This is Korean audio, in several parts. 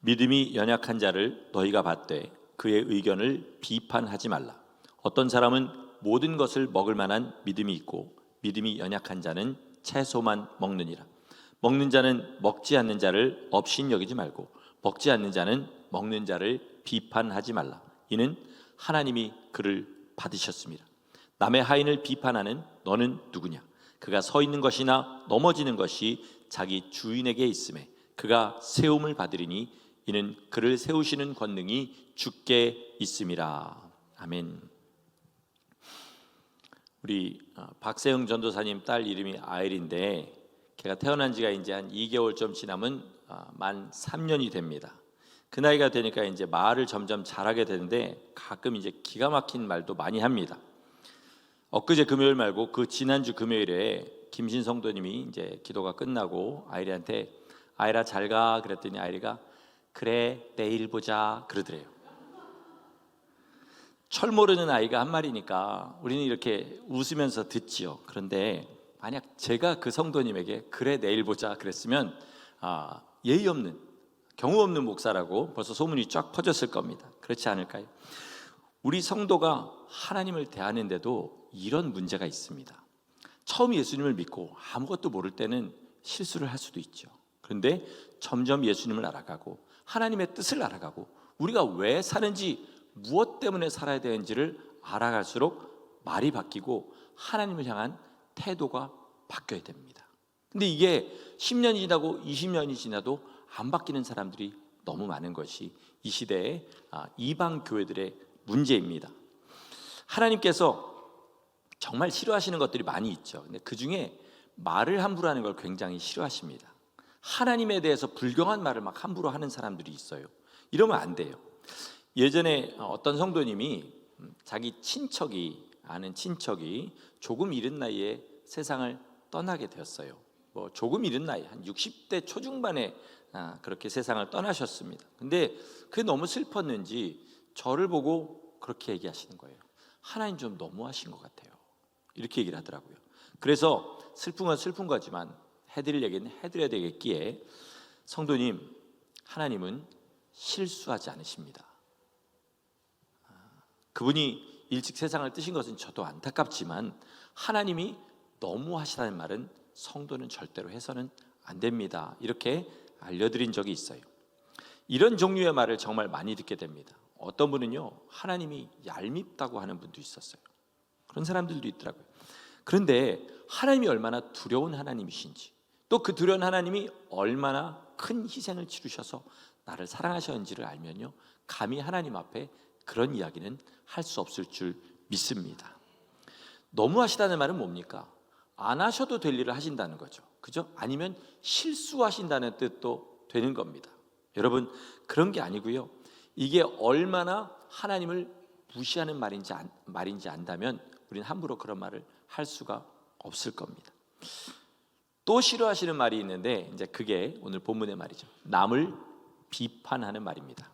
믿음이 연약한 자를 너희가 받되 그의 의견을 비판하지 말라. 어떤 사람은 모든 것을 먹을 만한 믿음이 있고 믿음이 연약한 자는 채소만 먹느니라. 먹는 자는 먹지 않는 자를 업신 여기지 말고 먹지 않는 자는 먹는 자를 비판하지 말라. 이는 하나님이 그를 받으셨습니다. 남의 하인을 비판하는 너는 누구냐? 그가 서 있는 것이나 넘어지는 것이 자기 주인에게 있음에 그가 세움을 받으리니 이는 그를 세우시는 권능이 주께 있음이라. 아멘. 우리 박세영 전도사님 딸 이름이 아일인데 걔가 태어난 지가 이제 한 2개월 좀 지나면 만 3년이 됩니다. 그 나이가 되니까 이제 말을 점점 잘하게 되는데 가끔 이제 기가 막힌 말도 많이 합니다. 엊그제 금요일 말고 그 지난주 금요일에 김신 성도님이 이제 기도가 끝나고 아이리한테 아이라 잘 가 그랬더니 아이리가 그래 내일 보자 그러더래요. 철 모르는 아이가 한 말이니까 우리는 이렇게 웃으면서 듣지요. 그런데 만약 제가 그 성도님에게 그래 내일 보자 그랬으면 예의 없는 경우 없는 목사라고 벌써 소문이 쫙 퍼졌을 겁니다. 그렇지 않을까요? 우리 성도가 하나님을 대하는데도 이런 문제가 있습니다. 처음 예수님을 믿고 아무것도 모를 때는 실수를 할 수도 있죠. 그런데 점점 예수님을 알아가고 하나님의 뜻을 알아가고 우리가 왜 사는지 무엇 때문에 살아야 되는지를 알아갈수록 말이 바뀌고 하나님을 향한 태도가 바뀌어야 됩니다. 근데 이게 10년이 지나고 20년이 지나도 안 바뀌는 사람들이 너무 많은 것이 이 시대의 이방 교회들의 문제입니다. 하나님께서 정말 싫어하시는 것들이 많이 있죠. 근데 그 중에 말을 함부로 하는 걸 굉장히 싫어하십니다. 하나님에 대해서 불경한 말을 막 함부로 하는 사람들이 있어요. 이러면 안 돼요. 예전에 어떤 성도님이 자기 아는 친척이 조금 이른 나이에 세상을 떠나게 되었어요. 조금 이른 나이, 한 60대 초중반에 그렇게 세상을 떠나셨습니다. 근데 그게 너무 슬펐는지 저를 보고 그렇게 얘기하시는 거예요. 하나님 좀 너무하신 것 같아요. 이렇게 얘기를 하더라고요. 그래서 슬픈 건 슬픈 거지만 해드릴 얘기는 해드려야 되겠기에 성도님, 하나님은 실수하지 않으십니다. 그분이 일찍 세상을 뜨신 것은 저도 안타깝지만 하나님이 너무하시다는 말은 성도는 절대로 해서는 안 됩니다. 이렇게 알려드린 적이 있어요. 이런 종류의 말을 정말 많이 듣게 됩니다. 어떤 분은요, 하나님이 얄밉다고 하는 분도 있었어요. 그런 사람들도 있더라고요. 그런데 하나님이 얼마나 두려운 하나님이신지, 또 그 두려운 하나님이 얼마나 큰 희생을 치르셔서 나를 사랑하셨는지를 알면요, 감히 하나님 앞에 그런 이야기는 할 수 없을 줄 믿습니다. 너무하시다는 말은 뭡니까? 안 하셔도 될 일을 하신다는 거죠. 그죠? 아니면 실수하신다는 뜻도 되는 겁니다. 여러분, 그런 게 아니고요, 이게 얼마나 하나님을 무시하는 말인지 안다면 우리는 함부로 그런 말을 할 수가 없을 겁니다. 또 싫어하시는 말이 있는데 이제 그게 오늘 본문의 말이죠. 남을 비판하는 말입니다.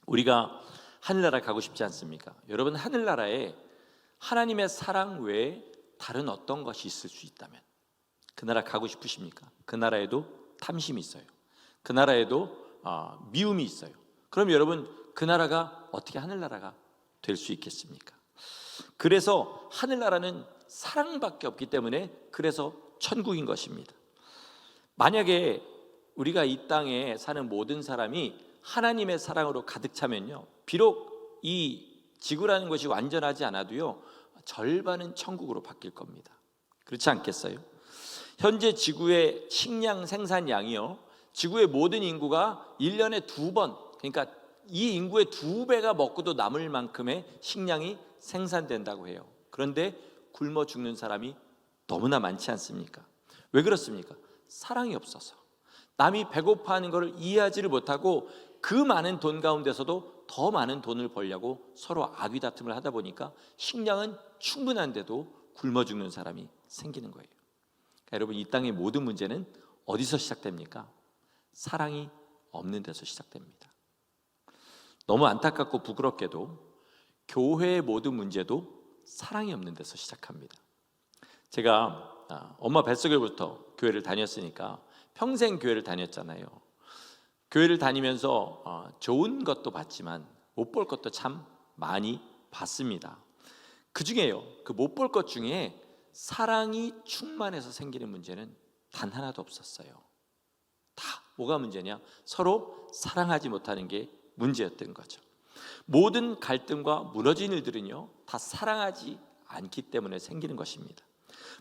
우리가 하늘나라 가고 싶지 않습니까? 여러분, 하늘나라에 하나님의 사랑 외에 다른 어떤 것이 있을 수 있다면 그 나라 가고 싶으십니까? 그 나라에도 탐심이 있어요. 그 나라에도 미움이 있어요. 그럼 여러분, 그 나라가 어떻게 하늘나라가 될 수 있겠습니까? 그래서 하늘나라는 사랑밖에 없기 때문에 그래서 천국인 것입니다. 만약에 우리가 이 땅에 사는 모든 사람이 하나님의 사랑으로 가득 차면요, 비록 이 지구라는 것이 완전하지 않아도요, 절반은 천국으로 바뀔 겁니다. 그렇지 않겠어요? 현재 지구의 식량 생산량이요, 지구의 모든 인구가 1년에 2번, 그러니까 이 인구의 2배가 먹고도 남을 만큼의 식량이 생산된다고 해요. 그런데 굶어 죽는 사람이 너무나 많지 않습니까? 왜 그렇습니까? 사랑이 없어서. 남이 배고파하는 것을 이해하지를 못하고 그 많은 돈 가운데서도 더 많은 돈을 벌려고 서로 아귀다툼을 하다 보니까 식량은 충분한데도 굶어 죽는 사람이 생기는 거예요. 그러니까 여러분, 이 땅의 모든 문제는 어디서 시작됩니까? 사랑이 없는 데서 시작됩니다. 너무 안타깝고 부끄럽게도 교회의 모든 문제도 사랑이 없는 데서 시작합니다. 제가 엄마 뱃속에부터 교회를 다녔으니까 평생 교회를 다녔잖아요. 교회를 다니면서 좋은 것도 봤지만 못 볼 것도 참 많이 봤습니다. 그 중에요, 그 못 볼 것 중에 사랑이 충만해서 생기는 문제는 단 하나도 없었어요. 다 뭐가 문제냐? 서로 사랑하지 못하는 게 문제였던 거죠. 모든 갈등과 무너진 일들은요, 다 사랑하지 않기 때문에 생기는 것입니다.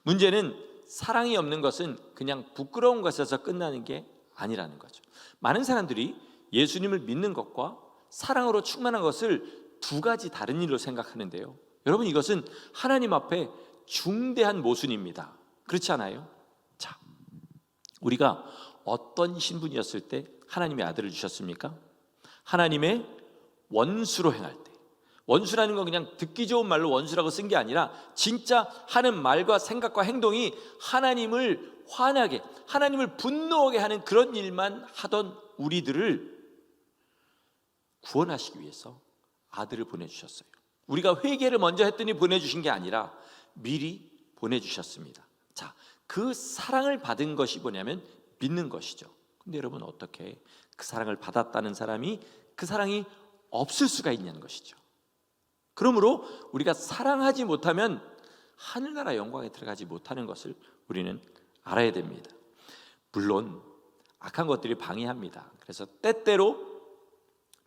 문제는 사랑이 없는 것은 그냥 부끄러운 것에서 끝나는 게 아니라는 거죠. 많은 사람들이 예수님을 믿는 것과 사랑으로 충만한 것을 두 가지 다른 일로 생각하는데요, 여러분, 이것은 하나님 앞에 중대한 모순입니다. 그렇지 않아요? 자, 우리가 어떤 신분이었을 때 하나님의 아들을 주셨습니까? 하나님의 원수로 행할 때. 원수라는 건 그냥 듣기 좋은 말로 원수라고 쓴 게 아니라 진짜 하는 말과 생각과 행동이 하나님을 화나게, 하나님을 분노하게 하는 그런 일만 하던 우리들을 구원하시기 위해서 아들을 보내주셨어요. 우리가 회개를 먼저 했더니 보내주신 게 아니라 미리 보내주셨습니다. 자, 그 사랑을 받은 것이 뭐냐면 믿는 것이죠. 근데 여러분, 어떻게 그 사랑을 받았다는 사람이 그 사랑이 없을 수가 있냐는 것이죠. 그러므로 우리가 사랑하지 못하면 하늘나라 영광에 들어가지 못하는 것을 우리는 알아야 됩니다. 물론 악한 것들이 방해합니다. 그래서 때때로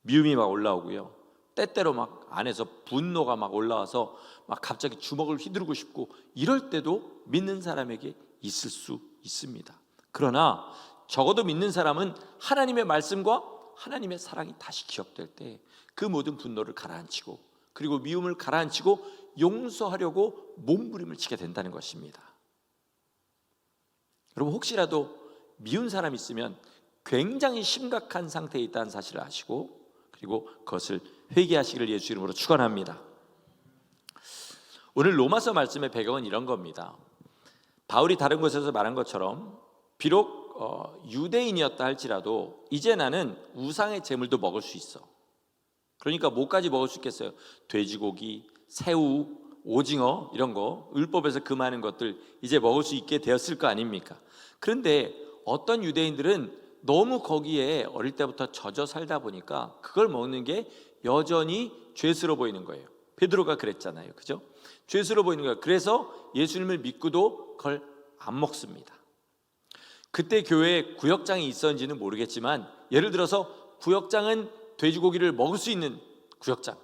미움이 막 올라오고요, 때때로 막 안에서 분노가 막 올라와서 막 갑자기 주먹을 휘두르고 싶고, 이럴 때도 믿는 사람에게 있을 수 있습니다. 그러나 적어도 믿는 사람은 하나님의 말씀과 하나님의 사랑이 다시 기억될 때 그 모든 분노를 가라앉히고, 그리고 미움을 가라앉히고 용서하려고 몸부림을 치게 된다는 것입니다. 여러분, 혹시라도 미운 사람이 있으면 굉장히 심각한 상태에 있다는 사실을 아시고, 그리고 그것을 회개하시기를 예수 이름으로 축원합니다. 오늘 로마서 말씀의 배경은 이런 겁니다. 바울이 다른 곳에서 말한 것처럼 비록 유대인이었다 할지라도 이제 나는 우상의 제물도 먹을 수 있어. 그러니까 뭐까지 먹을 수 있겠어요? 돼지고기, 새우, 오징어 이런 거, 율법에서 금하는 것들 이제 먹을 수 있게 되었을 거 아닙니까? 그런데 어떤 유대인들은 너무 거기에 어릴 때부터 젖어 살다 보니까 그걸 먹는 게 여전히 죄스러워 보이는 거예요. 베드로가 그랬잖아요, 그죠? 죄스러워 보이는 거예요. 그래서 예수님을 믿고도 그걸 안 먹습니다. 그때 교회에 구역장이 있었는지는 모르겠지만, 예를 들어서 구역장은 돼지고기를 먹을 수 있는 구역장,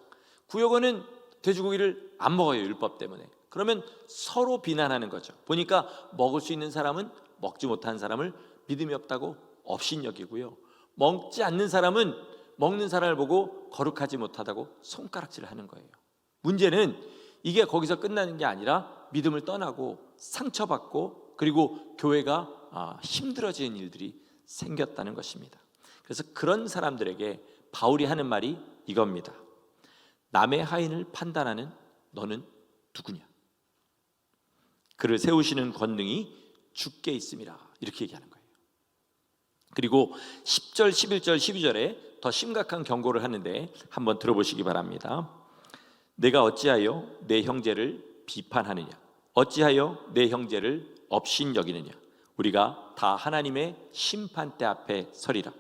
구역원은 돼지고기를 안 먹어요, 율법 때문에. 그러면 서로 비난하는 거죠. 보니까 먹을 수 있는 사람은 먹지 못하는 사람을 믿음이 없다고 업신여기고요, 먹지 않는 사람은 먹는 사람을 보고 거룩하지 못하다고 손가락질을 하는 거예요. 문제는 이게 거기서 끝나는 게 아니라 믿음을 떠나고 상처받고, 그리고 교회가 힘들어지는 일들이 생겼다는 것입니다. 그래서 그런 사람들에게 바울이 하는 말이 이겁니다. 남의 하인을 판단하는 너는 누구냐? 그를 세우시는 권능이 주께 있음이라, 이렇게 얘기하는 거예요. 그리고 10절, 11절, 12절에 더 심각한 경고를 하는데 한번 들어보시기 바랍니다. 내가 어찌하여 내 형제를 비판하느냐? 어찌하여 내 형제를 업신여기느냐? 우리가 다 하나님의 심판대 앞에 서리라.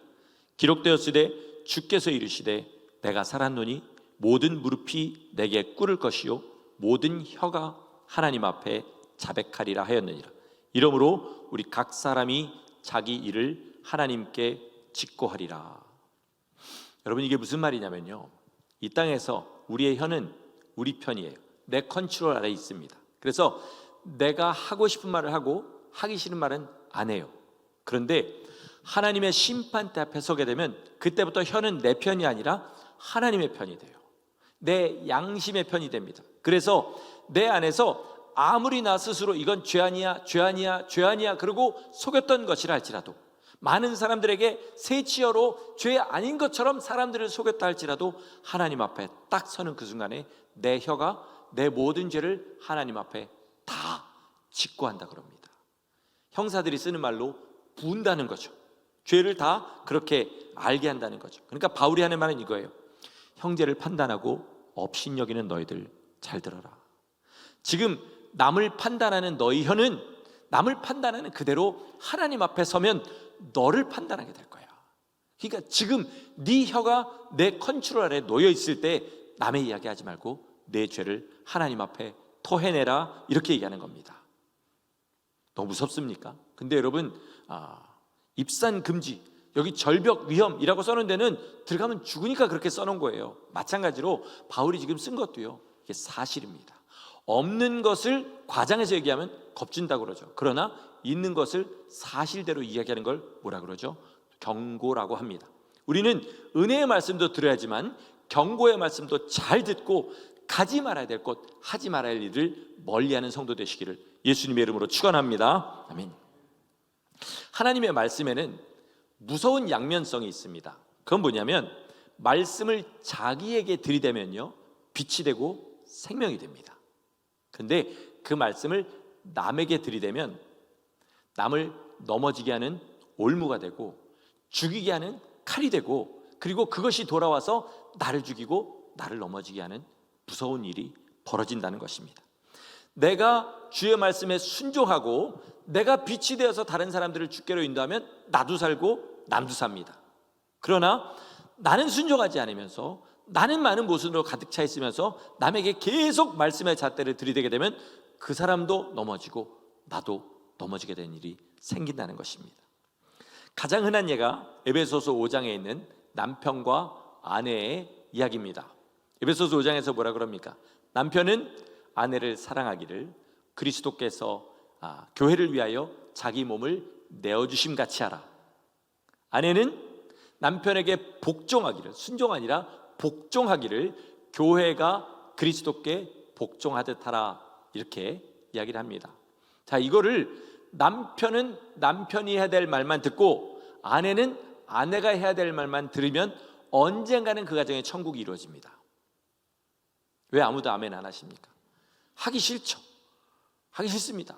기록되었으되 주께서 이르시되 내가 살았노니 모든 무릎이 내게 꿇을 것이요 모든 혀가 하나님 앞에 자백하리라 하였느니라. 이러므로 우리 각 사람이 자기 일을 하나님께 직고하리라. 여러분, 이게 무슨 말이냐면요, 이 땅에서 우리의 혀는 우리 편이에요. 내 컨트롤 아래에 있습니다. 그래서 내가 하고 싶은 말을 하고 하기 싫은 말은 안 해요. 그런데 하나님의 심판대 앞에 서게 되면 그때부터 혀는 내 편이 아니라 하나님의 편이 돼요. 내 양심의 편이 됩니다. 그래서 내 안에서 아무리 나 스스로 이건 죄 아니야, 죄 아니야, 죄 아니야 그러고 속였던 것이라 할지라도, 많은 사람들에게 새치어로 죄 아닌 것처럼 사람들을 속였다 할지라도, 하나님 앞에 딱 서는 그 순간에 내 혀가 내 모든 죄를 하나님 앞에 다 직고한다 그럽니다. 형사들이 쓰는 말로 부은다는 거죠. 죄를 다 그렇게 알게 한다는 거죠. 그러니까 바울이 하는 말은 이거예요. 형제를 판단하고 업신여기는 너희들 잘 들어라. 지금 남을 판단하는 너희 혀는 남을 판단하는 그대로 하나님 앞에 서면 너를 판단하게 될 거야. 그러니까 지금 네 혀가 내 컨트롤 아래 놓여 있을 때 남의 이야기하지 말고 내 죄를 하나님 앞에 토해내라, 이렇게 얘기하는 겁니다. 너무 무섭습니까? 근데 여러분, 입산 금지, 여기 절벽 위험이라고 써놓은 데는 들어가면 죽으니까 그렇게 써놓은 거예요. 마찬가지로 바울이 지금 쓴 것도요, 이게 사실입니다. 없는 것을 과장해서 얘기하면 겁진다고 그러죠. 그러나 있는 것을 사실대로 이야기하는 걸 뭐라 그러죠? 경고라고 합니다. 우리는 은혜의 말씀도 들어야지만 경고의 말씀도 잘 듣고 가지 말아야 될 곳, 하지 말아야 할 일을 멀리하는 성도 되시기를 예수님의 이름으로 축원합니다. 아멘. 하나님의 말씀에는 무서운 양면성이 있습니다. 그건 뭐냐면 말씀을 자기에게 들이대면요, 빛이 되고 생명이 됩니다. 근데 그 말씀을 남에게 들이대면 남을 넘어지게 하는 올무가 되고 죽이게 하는 칼이 되고, 그리고 그것이 돌아와서 나를 죽이고 나를 넘어지게 하는 무서운 일이 벌어진다는 것입니다. 내가 주의 말씀에 순종하고 내가 빛이 되어서 다른 사람들을 주께로 인도하면 나도 살고 남도 삽니다. 그러나 나는 순종하지 않으면서 나는 많은 모순으로 가득 차 있으면서 남에게 계속 말씀의 잣대를 들이대게 되면 그 사람도 넘어지고 나도 넘어지게 되는 일이 생긴다는 것입니다. 가장 흔한 예가 에베소서 5장에 있는 남편과 아내의 이야기입니다. 에베소서 5장에서 뭐라 그럽니까? 남편은 아내를 사랑하기를 그리스도께서 교회를 위하여 자기 몸을 내어주심 같이 하라. 아내는 남편에게 복종하기를, 순종 아니라 복종하기를 교회가 그리스도께 복종하듯 하라, 이렇게 이야기를 합니다. 자, 이거를 남편은 남편이 해야 될 말만 듣고 아내는 아내가 해야 될 말만 들으면 언젠가는 그 가정의 천국이 이루어집니다. 왜 아무도 아멘 안 하십니까? 하기 싫죠. 하기 싫습니다.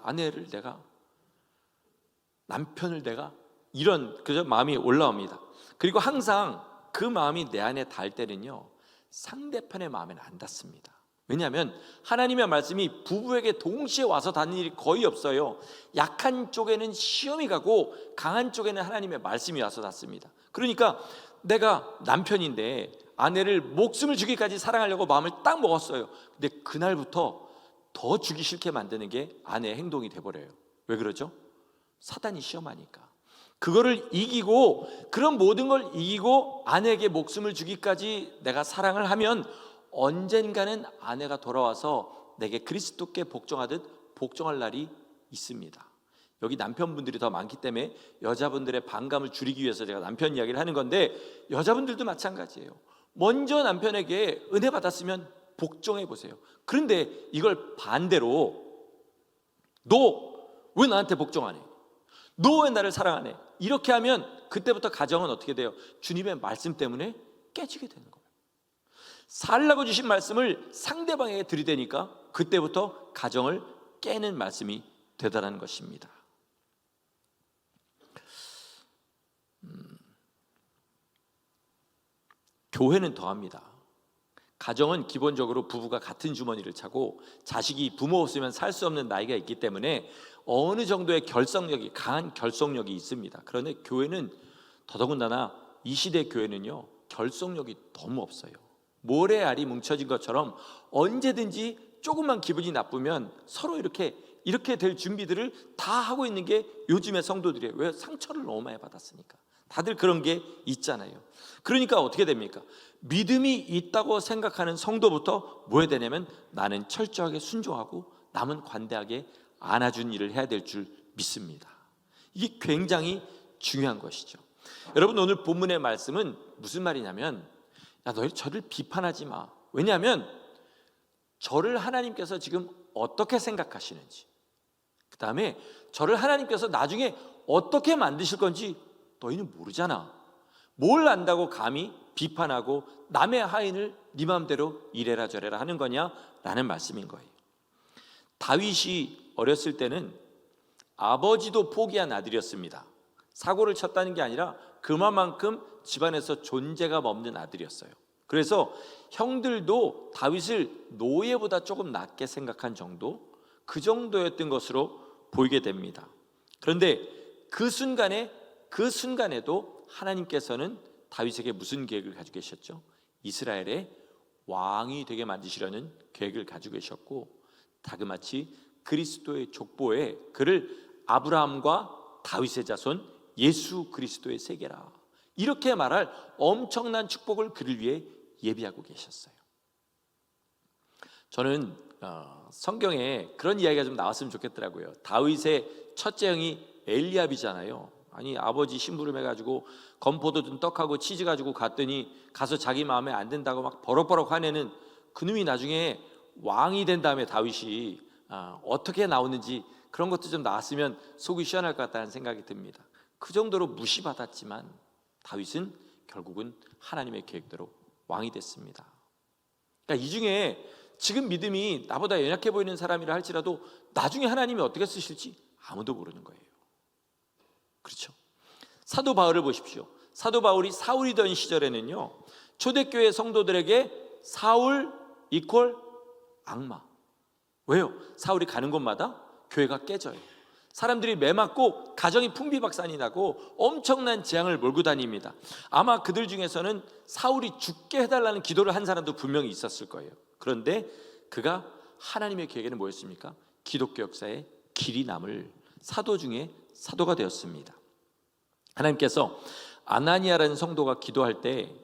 남편을 내가 이런 그저 마음이 올라옵니다. 그리고 항상 그 마음이 내 안에 닿을 때는요, 상대편의 마음에는 안 닿습니다. 왜냐하면 하나님의 말씀이 부부에게 동시에 와서 닿는 일이 거의 없어요. 약한 쪽에는 시험이 가고 강한 쪽에는 하나님의 말씀이 와서 닿습니다. 그러니까 내가 남편인데 아내를 목숨을 주기까지 사랑하려고 마음을 딱 먹었어요. 근데 그날부터 더 주기 싫게 만드는 게 아내의 행동이 돼버려요. 왜 그러죠? 사단이 시험하니까. 그거를 이기고, 그런 모든 걸 이기고 아내에게 목숨을 주기까지 내가 사랑을 하면 언젠가는 아내가 돌아와서 내게 그리스도께 복종하듯 복종할 날이 있습니다. 여기 남편분들이 더 많기 때문에 여자분들의 반감을 줄이기 위해서 제가 남편 이야기를 하는 건데, 여자분들도 마찬가지예요. 먼저 남편에게 은혜 받았으면 복종해 보세요. 그런데 이걸 반대로, 너 왜 나한테 복종 안 해? 너 왜 나를 사랑 안 해? 이렇게 하면 그때부터 가정은 어떻게 돼요? 주님의 말씀 때문에 깨지게 되는 거예요. 살라고 주신 말씀을 상대방에게 들이대니까 그때부터 가정을 깨는 말씀이 되더라는 것입니다. 교회는 더합니다. 가정은 기본적으로 부부가 같은 주머니를 차고 자식이 부모 없으면 살 수 없는 나이가 있기 때문에 어느 정도의 결속력이, 강한 결속력이 있습니다. 그런데 교회는 더더군다나 이 시대 교회는요, 결속력이 너무 없어요. 모래알이 뭉쳐진 것처럼 언제든지 조금만 기분이 나쁘면 서로 이렇게 될 준비들을 다 하고 있는 게 요즘의 성도들이에요. 왜? 상처를 너무 많이 받았으니까. 다들 그런 게 있잖아요. 그러니까 어떻게 됩니까? 믿음이 있다고 생각하는 성도부터 뭐 해야 되냐면 나는 철저하게 순종하고 남은 관대하게 안아준 일을 해야 될 줄 믿습니다. 이게 굉장히 중요한 것이죠. 여러분, 오늘 본문의 말씀은 무슨 말이냐면, 야, 너희 저를 비판하지 마. 왜냐하면 저를 하나님께서 지금 어떻게 생각하시는지, 그 다음에 저를 하나님께서 나중에 어떻게 만드실 건지 너희는 모르잖아. 뭘 안다고 감히 비판하고 남의 하인을 네 마음대로 이래라 저래라 하는 거냐라는 말씀인 거예요. 다윗이 어렸을 때는 아버지도 포기한 아들이었습니다. 사고를 쳤다는 게 아니라 그만큼 집안에서 존재감 없는 아들이었어요. 그래서 형들도 다윗을 노예보다 조금 낮게 생각한 정도, 그 정도였던 것으로 보이게 됩니다. 그런데 그 순간에도 하나님께서는 다윗에게 무슨 계획을 가지고 계셨죠? 이스라엘의 왕이 되게 만드시려는 계획을 가지고 계셨고, 다그마치 그리스도의 족보에 그를 아브라함과 다윗의 자손 예수 그리스도의 세계라, 이렇게 말할 엄청난 축복을 그를 위해 예비하고 계셨어요. 저는 성경에 그런 이야기가 좀 나왔으면 좋겠더라고요. 다윗의 첫째 형이 엘리압이잖아요. 아니, 아버지 심부름해가지고 건포도 떡하고 치즈 가지고 갔더니 가서 자기 마음에 안 든다고 막 버럭버럭 화내는 그놈이 나중에 왕이 된 다음에 다윗이 어떻게 나오는지, 그런 것도 좀 나왔으면 속이 시원할 것 같다는 생각이 듭니다. 그 정도로 무시받았지만 다윗은 결국은 하나님의 계획대로 왕이 됐습니다. 그러니까 이 중에 지금 믿음이 나보다 연약해 보이는 사람이라 할지라도 나중에 하나님이 어떻게 쓰실지 아무도 모르는 거예요. 그렇죠? 사도 바울을 보십시오. 사도 바울이 사울이던 시절에는요, 초대교회 성도들에게 사울 이퀄 악마. 왜요? 사울이 가는 곳마다 교회가 깨져요. 사람들이 매맞고 가정이 풍비박산이 나고 엄청난 재앙을 몰고 다닙니다. 아마 그들 중에서는 사울이 죽게 해달라는 기도를 한 사람도 분명히 있었을 거예요. 그런데 그가 하나님의 계획에는 뭐였습니까? 기독교 역사에 길이 남을 사도 중에 사도가 되었습니다. 하나님께서 아나니아라는 성도가 기도할 때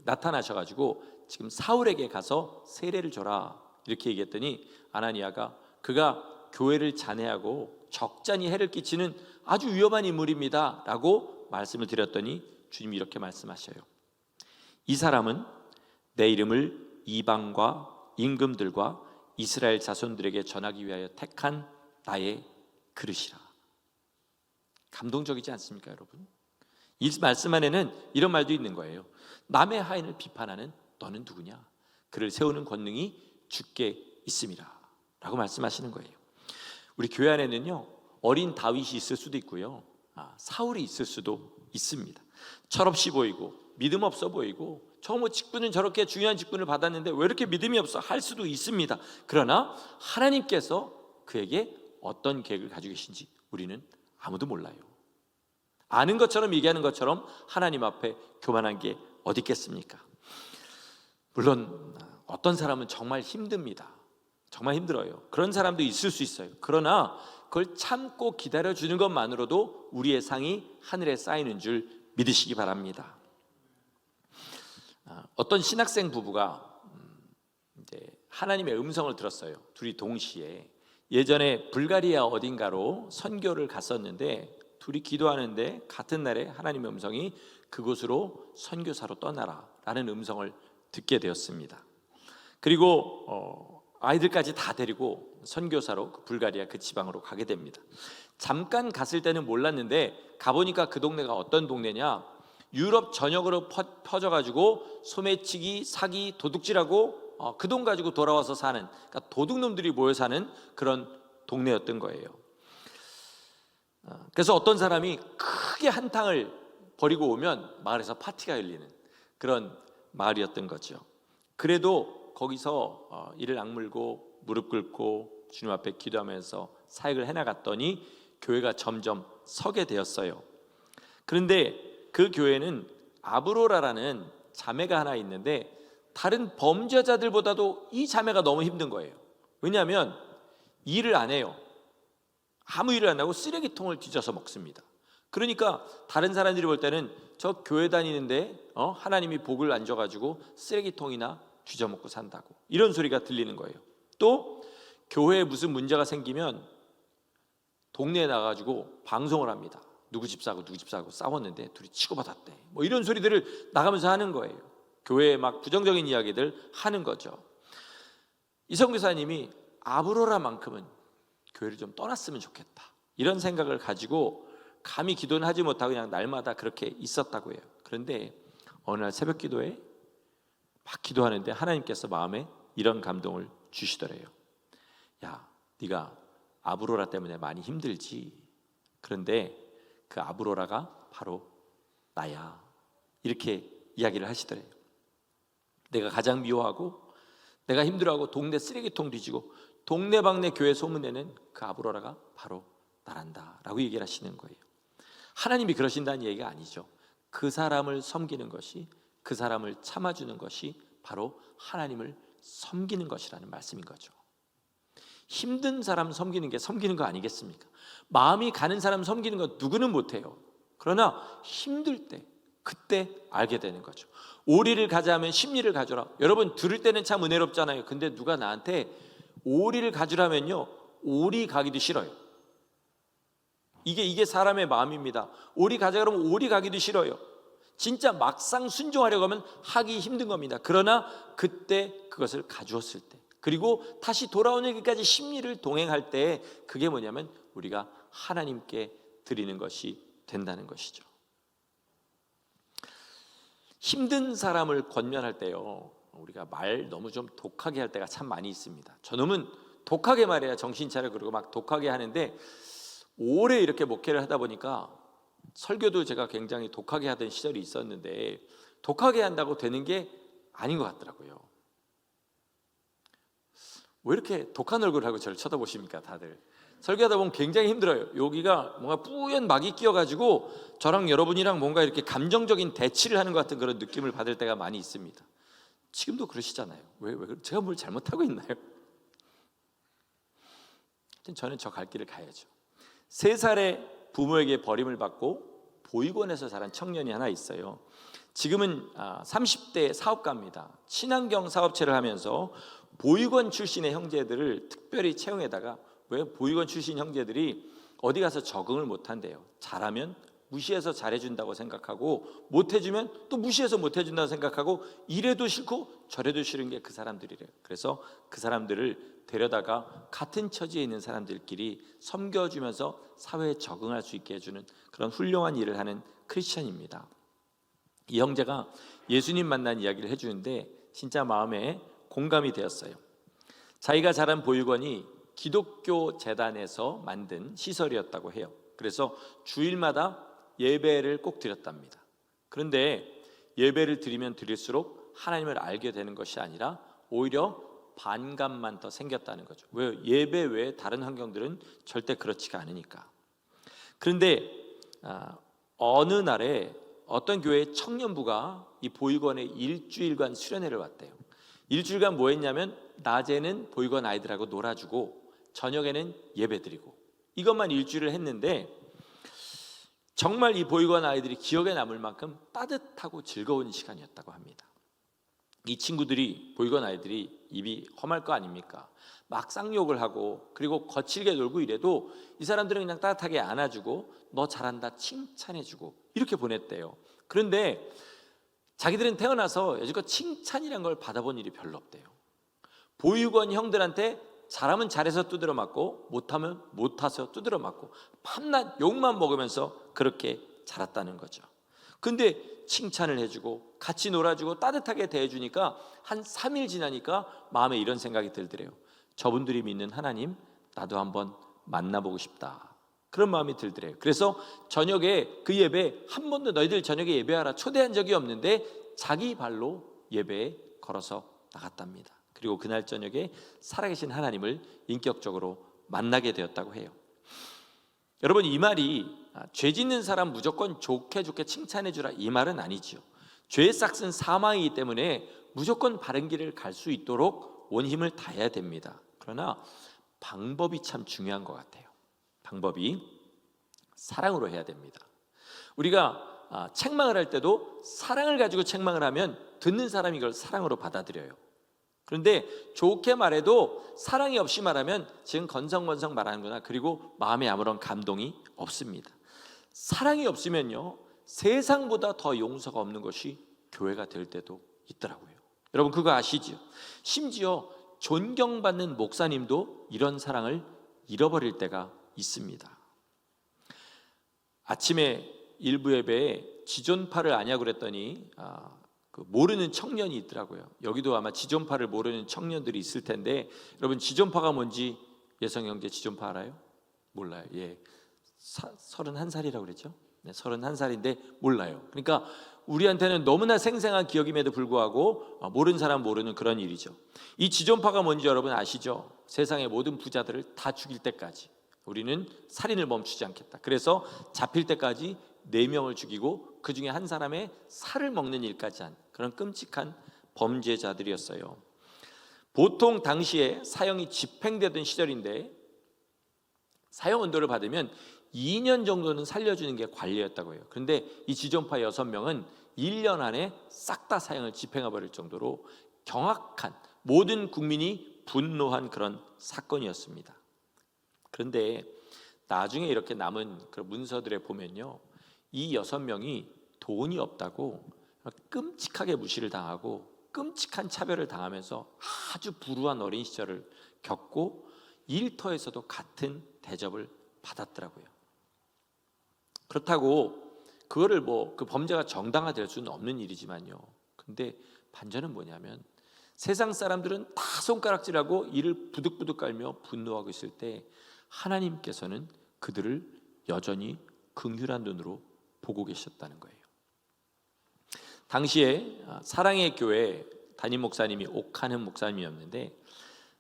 나타나셔가지고 지금 사울에게 가서 세례를 줘라 이렇게 얘기했더니, 아나니아가 그가 교회를 잔해하고 적잖이 해를 끼치는 아주 위험한 인물입니다 라고 말씀을 드렸더니 주님이 이렇게 말씀하셔요. 이 사람은 내 이름을 이방과 임금들과 이스라엘 자손들에게 전하기 위하여 택한 나의 그릇이라. 감동적이지 않습니까, 여러분? 이 말씀 안에는 이런 말도 있는 거예요. 남의 하인을 비판하는 너는 누구냐? 그를 세우는 권능이 주께 있음이라 라고 말씀하시는 거예요. 우리 교회 안에는요, 어린 다윗이 있을 수도 있고요, 사울이 있을 수도 있습니다. 철없이 보이고 믿음 없어 보이고 직분은 저렇게 중요한 직분을 받았는데 왜 이렇게 믿음이 없어 할 수도 있습니다. 그러나 하나님께서 그에게 어떤 계획을 가지고 계신지 우리는 아무도 몰라요. 아는 것처럼 얘기하는 것처럼 하나님 앞에 교만한 게 어디 있겠습니까? 물론 어떤 사람은 정말 힘듭니다. 정말 힘들어요. 그런 사람도 있을 수 있어요. 그러나 그걸 참고 기다려주는 것만으로도 우리의 상이 하늘에 쌓이는 줄 믿으시기 바랍니다. 어떤 신학생 부부가 이제 하나님의 음성을 들었어요. 둘이 동시에. 예전에 불가리아 어딘가로 선교를 갔었는데 둘이 기도하는데 같은 날에 하나님의 음성이 그곳으로 선교사로 떠나라 라는 음성을 듣게 되었습니다. 그리고 아이들까지 다 데리고 선교사로 불가리아 그 지방으로 가게 됩니다. 잠깐 갔을 때는 몰랐는데 가보니까 그 동네가 어떤 동네냐, 유럽 전역으로 퍼져가지고 소매치기, 사기, 도둑질하고 그 돈 가지고 돌아와서 사는, 그러니까 도둑놈들이 모여 사는 그런 동네였던 거예요. 그래서 어떤 사람이 크게 한탕을 벌이고 오면 마을에서 파티가 열리는 그런 마을이었던 거죠. 그래도 거기서 이를 악물고 무릎 꿇고 주님 앞에 기도하면서 사역을 해나갔더니 교회가 점점 서게 되었어요. 그런데 그 교회는 아브로라라는 자매가 하나 있는데 다른 범죄자들보다도 이 자매가 너무 힘든 거예요. 왜냐하면 일을 안 해요. 아무 일을 안 하고 쓰레기통을 뒤져서 먹습니다. 그러니까 다른 사람들이 볼 때는 저 교회 다니는데 하나님이 복을 안 줘가지고 쓰레기통이나 뒤져먹고 산다고, 이런 소리가 들리는 거예요. 또 교회에 무슨 문제가 생기면 동네에 나가지고 방송을 합니다. 누구 집 사고 누구 집 사고 싸웠는데 둘이 치고받았대, 뭐 이런 소리들을 나가면서 하는 거예요. 교회에 막 부정적인 이야기들 하는 거죠. 이 선교사님이 아브로라만큼은 교회를 좀 떠났으면 좋겠다, 이런 생각을 가지고 감히 기도는 하지 못하고 그냥 날마다 그렇게 있었다고 해요. 그런데 어느 날 새벽 기도에 막 기도하는데 하나님께서 마음에 이런 감동을 주시더래요. 야, 네가 아브로라 때문에 많이 힘들지. 그런데 그 아브로라가 바로 나야. 이렇게 이야기를 하시더래요. 내가 가장 미워하고 내가 힘들어하고 동네 쓰레기통 뒤지고 동네방네 교회 소문내는 그 아브로라가 바로 나란다 라고 얘기를 하시는 거예요. 하나님이 그러신다는 얘기가 아니죠. 그 사람을 섬기는 것이, 그 사람을 참아주는 것이 바로 하나님을 섬기는 것이라는 말씀인 거죠. 힘든 사람 섬기는 게 섬기는 거 아니겠습니까? 마음이 가는 사람 섬기는 거 누구는 못해요. 그러나 힘들 때, 그때 알게 되는 거죠. 오리를 가자 하면 십리를 가져라. 여러분 들을 때는 참 은혜롭잖아요. 근데 누가 나한테 오리를 가주라면요, 오리 가기도 싫어요. 이게 사람의 마음입니다. 오리 가자 그러면 오리 가기도 싫어요. 진짜 막상 순종하려고 하면 하기 힘든 겁니다. 그러나 그때 그것을 가주었을 때, 그리고 다시 돌아오는 길까지 십리를 동행할 때, 그게 뭐냐면 우리가 하나님께 드리는 것이 된다는 것이죠. 힘든 사람을 권면할 때요, 우리가 말 너무 좀 독하게 할 때가 참 많이 있습니다. 저놈은 독하게 말해야 정신 차려 그러고 막 독하게 하는데, 오래 이렇게 목회를 하다 보니까 설교도 제가 굉장히 독하게 하던 시절이 있었는데 독하게 한다고 되는 게 아닌 것 같더라고요. 왜 이렇게 독한 얼굴을 하고 저를 쳐다보십니까 다들? 설교하다 보면 굉장히 힘들어요. 여기가 뭔가 뿌연 막이 끼어가지고 저랑 여러분이랑 뭔가 이렇게 감정적인 대치를 하는 것 같은 그런 느낌을 받을 때가 많이 있습니다. 지금도 그러시잖아요. 왜 제가 뭘 잘못하고 있나요? 저는 저 갈 길을 가야죠. 3살에 부모에게 버림을 받고 보육원에서 자란 청년이 하나 있어요. 지금은 30대 사업가입니다. 친환경 사업체를 하면서 보육원 출신의 형제들을 특별히 채용해다가, 왜 보육원 출신 형제들이 어디 가서 적응을 못한대요. 잘하면 무시해서 잘해준다고 생각하고, 못해주면 또 무시해서 못해준다고 생각하고, 이래도 싫고 저래도 싫은 게 그 사람들이래요. 그래서 그 사람들을 데려다가 같은 처지에 있는 사람들끼리 섬겨주면서 사회에 적응할 수 있게 해주는 그런 훌륭한 일을 하는 크리스천입니다. 이 형제가 예수님 만난 이야기를 해주는데 진짜 마음에 공감이 되었어요. 자기가 자란 보육원이 기독교 재단에서 만든 시설이었다고 해요. 그래서 주일마다 예배를 꼭 드렸답니다. 그런데 예배를 드리면 드릴수록 하나님을 알게 되는 것이 아니라 오히려 반감만 더 생겼다는 거죠. 왜? 예배 외에 다른 환경들은 절대 그렇지가 않으니까. 그런데 어느 날에 어떤 교회의 청년부가 이 보육원에 일주일간 수련회를 왔대요. 일주일간 뭐 했냐면 낮에는 보육원 아이들하고 놀아주고 저녁에는 예배드리고, 이것만 일주일을 했는데 정말 이 보육원 아이들이 기억에 남을 만큼 따뜻하고 즐거운 시간이었다고 합니다. 이 친구들이, 보육원 아이들이 입이 험할 거 아닙니까? 막 쌍욕을 하고 그리고 거칠게 놀고 이래도 이 사람들은 그냥 따뜻하게 안아주고 너 잘한다 칭찬해주고 이렇게 보냈대요. 그런데 자기들은 태어나서 여지껏 칭찬이란 걸 받아본 일이 별로 없대요. 보육원 형들한테 잘하면 잘해서 두드려 맞고 못하면 못해서 두드려 맞고 밤낮 욕만 먹으면서 그렇게 자랐다는 거죠. 근데 칭찬을 해주고 같이 놀아주고 따뜻하게 대해주니까 한 3일 지나니까 마음에 이런 생각이 들더래요. 저분들이 믿는 하나님 나도 한번 만나보고 싶다, 그런 마음이 들더래요. 그래서 저녁에 그 예배, 한 번도 너희들 저녁에 예배하라 초대한 적이 없는데 자기 발로 예배에 걸어서 나갔답니다. 그리고 그날 저녁에 살아계신 하나님을 인격적으로 만나게 되었다고 해요. 여러분, 이 말이 죄 짓는 사람 무조건 좋게 칭찬해 주라 이 말은 아니죠. 죄의 싹은 사망이기 때문에 무조건 바른 길을 갈 수 있도록 온 힘을 다해야 됩니다. 그러나 방법이 참 중요한 것 같아요. 방법이 사랑으로 해야 됩니다. 우리가 책망을 할 때도 사랑을 가지고 책망을 하면 듣는 사람이 이걸 사랑으로 받아들여요. 그런데 좋게 말해도 사랑이 없이 말하면 지금 건성건성 말하는구나, 그리고 마음에 아무런 감동이 없습니다. 사랑이 없으면요 세상보다 더 용서가 없는 것이 교회가 될 때도 있더라고요. 여러분 그거 아시죠? 심지어 존경받는 목사님도 이런 사랑을 잃어버릴 때가 있습니다. 아침에 일부 예배에 지존파를 아냐고 그랬더니 모르는 청년이 있더라고요. 여기도 아마 지존파를 모르는 청년들이 있을 텐데, 여러분 지존파가 뭔지 예성 형제 지존파 알아요? 몰라요. 예, 31살이라고 그랬죠? 네, 31살인데 몰라요. 그러니까 우리한테는 너무나 생생한 기억임에도 불구하고 모르는 사람 모르는 그런 일이죠. 이 지존파가 뭔지 여러분 아시죠? 세상의 모든 부자들을 다 죽일 때까지 우리는 살인을 멈추지 않겠다. 그래서 잡힐 때까지 4명을 죽이고 그 중에 한 사람의 살을 먹는 일까지 한 그런 끔찍한 범죄자들이었어요. 보통 당시에 사형이 집행되던 시절인데 사형 언도를 받으면 2년 정도는 살려주는 게 관리였다고 해요. 그런데 이 지존파 6명은 1년 안에 싹 다 사형을 집행해버릴 정도로 경악한, 모든 국민이 분노한 그런 사건이었습니다. 그런데 나중에 이렇게 남은 그런 문서들에 보면요, 이 6명이 돈이 없다고 끔찍하게 무시를 당하고 끔찍한 차별을 당하면서 아주 불우한 어린 시절을 겪고 일터에서도 같은 대접을 받았더라고요. 그렇다고 그거를 그 범죄가 정당화될 수는 없는 일이지만요, 근데 반전은 뭐냐면 세상 사람들은 다 손가락질하고 이를 부득부득 깔며 분노하고 있을 때 하나님께서는 그들을 여전히 긍휼한 눈으로 보고 계셨다는 거예요. 당시에 사랑의 교회 담임 목사님이 옥하는 목사님이었는데,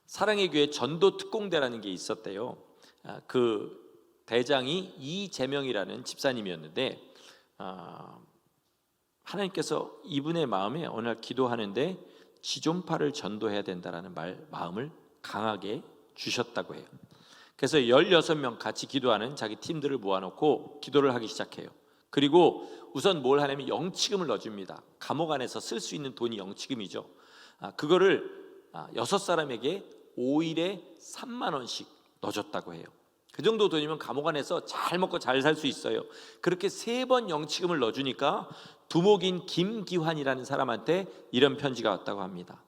사랑의 교회 전도 특공대라는 게 있었대요. 그 대장이 이재명이라는 집사님이었는데, 하나님께서 이분의 마음에 어느 날 기도하는데 지존파를 전도해야 된다라는 마음을 강하게 주셨다고 해요. 그래서 16명 같이 기도하는 자기 팀들을 모아놓고 기도를 하기 시작해요. 그리고 우선 뭘 하냐면 영치금을 넣어줍니다. 감옥 안에서 쓸 수 있는 돈이 영치금이죠. 그거를 6사람에게 5일에 3만 원씩 넣어줬다고 해요. 그 정도 돈이면 감옥 안에서 잘 먹고 잘 살 수 있어요. 그렇게 3번 영치금을 넣어주니까 두목인 김기환이라는 사람한테 이런 편지가 왔다고 합니다.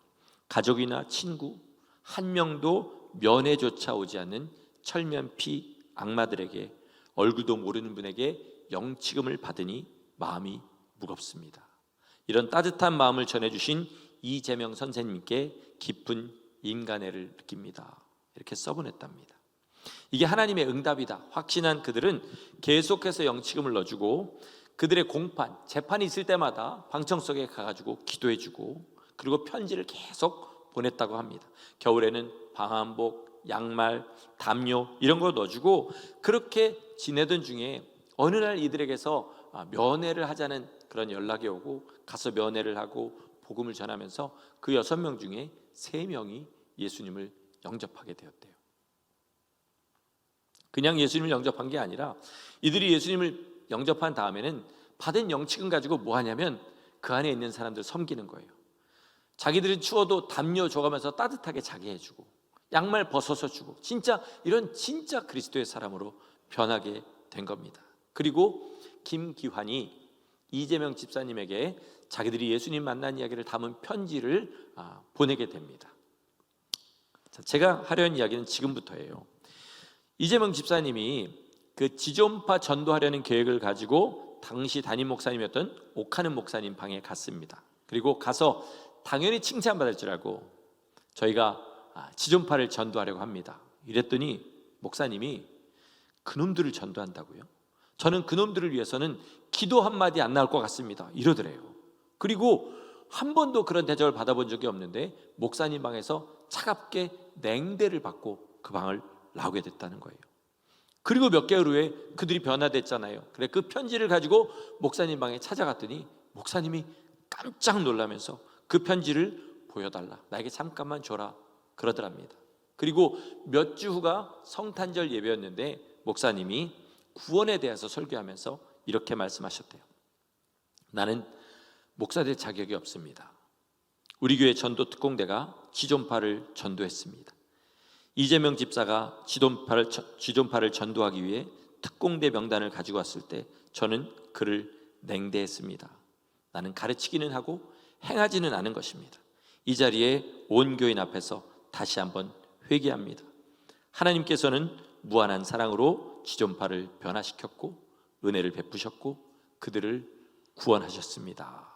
가족이나 친구 한 명도 면회조차 오지 않는 철면피 악마들에게, 얼굴도 모르는 분에게 영치금을 받으니 마음이 무겁습니다. 이런 따뜻한 마음을 전해주신 이재명 선생님께 깊은 인간애를 느낍니다. 이렇게 써보냈답니다. 이게 하나님의 응답이다 확신한 그들은 계속해서 영치금을 넣어주고 그들의 공판, 재판이 있을 때마다 방청석에 가가지고 기도해주고, 그리고 편지를 계속 보냈다고 합니다. 겨울에는 방한복, 양말, 담요 이런 거 넣어주고 그렇게 지내던 중에 어느 날 이들에게서 면회를 하자는 그런 연락이 오고 가서 면회를 하고 복음을 전하면서 그 6명 중에 3명이 예수님을 영접하게 되었대요. 그냥 예수님을 영접한 게 아니라 이들이 예수님을 영접한 다음에는 받은 영치금 가지고 뭐 하냐면 그 안에 있는 사람들 섬기는 거예요. 자기들은 추워도 담요 줘가면서 따뜻하게 자게 해주고 양말 벗어서 주고, 이런 진짜 그리스도의 사람으로 변하게 된 겁니다. 그리고 김기환이 이재명 집사님에게 자기들이 예수님 만난 이야기를 담은 편지를 보내게 됩니다. 제가 하려는 이야기는 지금부터예요. 이재명 집사님이 그 지존파 전도하려는 계획을 가지고 당시 담임 목사님이었던 옥하는 목사님 방에 갔습니다. 그리고 가서 당연히 칭찬받을 줄 알고 저희가 지존파를 전도하려고 합니다. 이랬더니 목사님이 그놈들을 전도한다고요? 저는 그놈들을 위해서는 기도 한마디 안 나올 것 같습니다. 이러더래요. 그리고 한 번도 그런 대접을 받아본 적이 없는데 목사님 방에서 차갑게 냉대를 받고 그 방을 나오게 됐다는 거예요. 그리고 몇 개월 후에 그들이 변화됐잖아요. 그래 그 편지를 가지고 목사님 방에 찾아갔더니 목사님이 깜짝 놀라면서 그 편지를 보여달라, 나에게 잠깐만 줘라 그러더랍니다. 그리고 몇 주 후가 성탄절 예배였는데 목사님이 구원에 대해서 설교하면서 이렇게 말씀하셨대요. 나는 목사 될 자격이 없습니다. 우리 교회 전도 특공대가 지존파를 전도했습니다. 이재명 집사가 지존파를 전도하기 위해 특공대 명단을 가지고 왔을 때 저는 그를 냉대했습니다. 나는 가르치기는 하고 행하지는 않은 것입니다. 이 자리에 온 교인 앞에서 다시 한번 회개합니다. 하나님께서는 무한한 사랑으로 지존파를 변화시켰고 은혜를 베푸셨고 그들을 구원하셨습니다.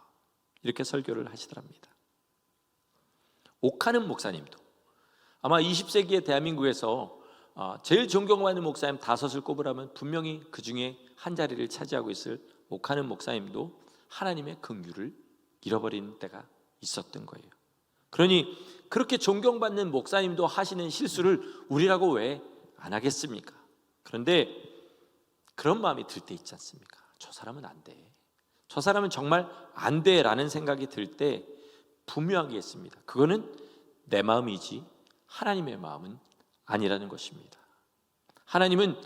이렇게 설교를 하시더랍니다. 옥하는 목사님도 아마 20세기의 대한민국에서 제일 존경받는 목사님 5을 꼽으라면 분명히 그 중에 한 자리를 차지하고 있을 옥하는 목사님도 하나님의 긍휼을 잃어버린 때가 있었던 거예요. 그러니 그렇게 존경받는 목사님도 하시는 실수를 우리라고 왜 안 하겠습니까? 그런데 그런 마음이 들 때 있지 않습니까? 저 사람은 안 돼. 저 사람은 정말 안 돼라는 생각이 들 때 분명하게 했습니다. 그거는 내 마음이지 하나님의 마음은 아니라는 것입니다. 하나님은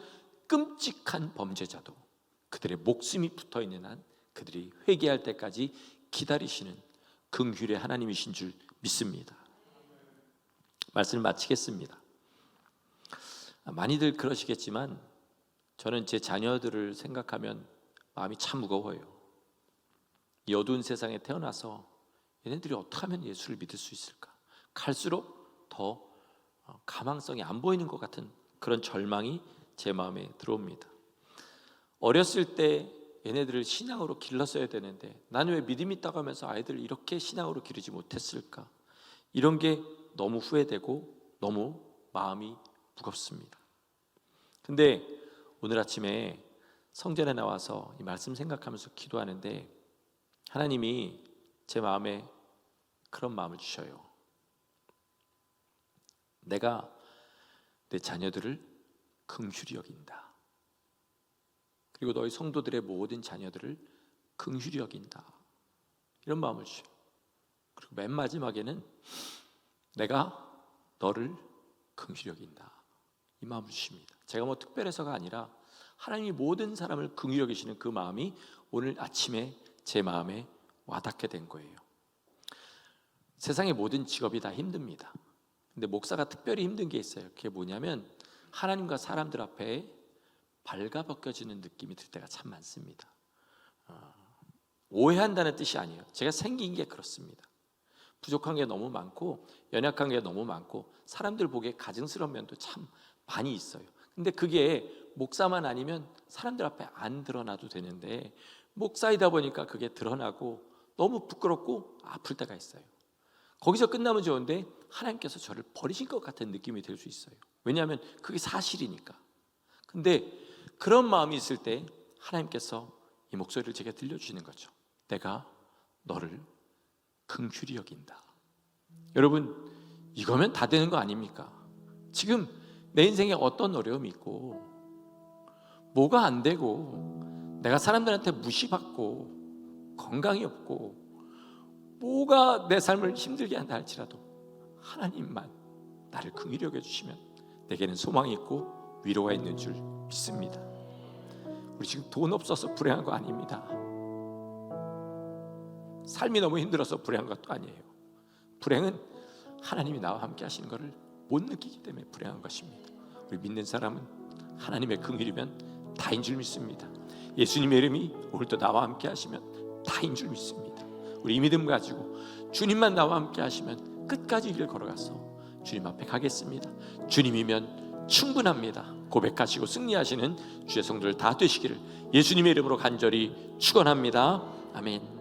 끔찍한 범죄자도 그들의 목숨이 붙어있는 한 그들이 회개할 때까지 기다리시는 긍휼의 하나님이신 줄 믿습니다. 말씀을 마치겠습니다. 많이들 그러시겠지만 저는 제 자녀들을 생각하면 마음이 참 무거워요. 이 어두운 세상에 태어나서 얘네들이 어떻게 하면 예수를 믿을 수 있을까? 갈수록 더 가망성이 안 보이는 것 같은 그런 절망이 제 마음에 들어옵니다. 어렸을 때 얘네들을 신앙으로 길렀어야 되는데 나는 왜 믿음이 있다고 하면서 아이들을 이렇게 신앙으로 기르지 못했을까? 이런 게 너무 후회되고 너무 마음이 무겁습니다. 근데 오늘 아침에 성전에 나와서 이 말씀 생각하면서 기도하는데 하나님이 제 마음에 그런 마음을 주셔요. 내가 내 자녀들을 긍휼히 여긴다. 그리고 너희 성도들의 모든 자녀들을 긍휼히 여긴다. 이런 마음을 주셔요. 그리고 맨 마지막에는 내가 너를 긍휼히 여긴다. 이 마음을 주십니다. 제가 뭐 특별해서가 아니라 하나님이 모든 사람을 긍휼히 여기시는 그 마음이 오늘 아침에 제 마음에 와닿게 된 거예요. 세상의 모든 직업이 다 힘듭니다. 근데 목사가 특별히 힘든 게 있어요. 그게 뭐냐면 하나님과 사람들 앞에 발가벗겨지는 느낌이 들 때가 참 많습니다. 오해한다는 뜻이 아니에요. 제가 생긴 게 그렇습니다. 부족한 게 너무 많고 연약한 게 너무 많고 사람들 보기에 가증스러운 면도 참 많이 있어요. 근데 그게 목사만 아니면 사람들 앞에 안 드러나도 되는데 목사이다 보니까 그게 드러나고 너무 부끄럽고 아플 때가 있어요. 거기서 끝나면 좋은데 하나님께서 저를 버리신 것 같은 느낌이 들 수 있어요. 왜냐하면 그게 사실이니까. 근데 그런 마음이 있을 때 하나님께서 이 목소리를 제게 들려주시는 거죠. 내가 너를 긍휼히 여긴다. 여러분, 이거면 다 되는 거 아닙니까? 지금 내 인생에 어떤 어려움이 있고 뭐가 안 되고 내가 사람들한테 무시받고 건강이 없고 뭐가 내 삶을 힘들게 한다 할지라도 하나님만 나를 긍휼히 여겨주시면 내게는 소망이 있고 위로가 있는 줄 믿습니다. 우리 지금 돈 없어서 불행한 거 아닙니다. 삶이 너무 힘들어서 불행한 것도 아니에요. 불행은 하나님이 나와 함께 하시는 것을 못 느끼기 때문에 불행한 것입니다. 우리 믿는 사람은 하나님의 긍휼이면 다인 줄 믿습니다. 예수님의 이름이 오늘도 나와 함께 하시면 다인 줄 믿습니다. 우리 이 믿음 가지고 주님만 나와 함께 하시면 끝까지 이 길 걸어가서 주님 앞에 가겠습니다. 주님이면 충분합니다. 고백하시고 승리하시는 주의 성도들 다 되시기를 예수님의 이름으로 간절히 축원합니다. 아멘.